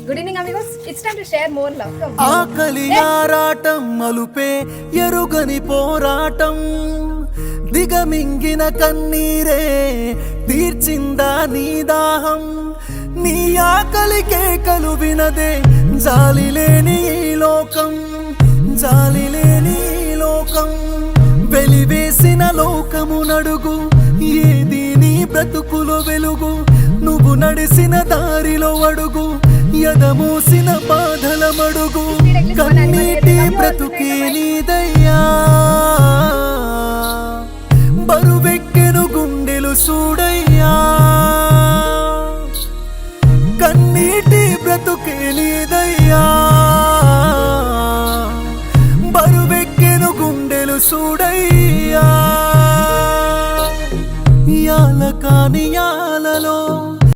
Good evening, amigos. It's time to share more love. ఆకలి ఆరాటం అలుపే ఎరుగని పోరాటం దిగమింగిన కన్నీరే తీర్చిందా నీ దాహం నీ ఆకలి కేకలు వినదే జాలిలేని ఈ లోకం జాలిలేని ఈ లోకం వెలివేసిన లోకము నడుగు ఏది నీ బ్రతుకులో వెలుగు నువ్వు నడిసిన దారిలో అడుగు ఎదమూసిన బాధల మడుగు కన్నీటి బ్రతుకే నీదయ్యా బరువెక్కెను గుండెలు చూడయ్యా కన్నీటి బ్రతుకే నీదయ్యా బరువెక్కెను గుండెలు చూడయ్యా యాల కాని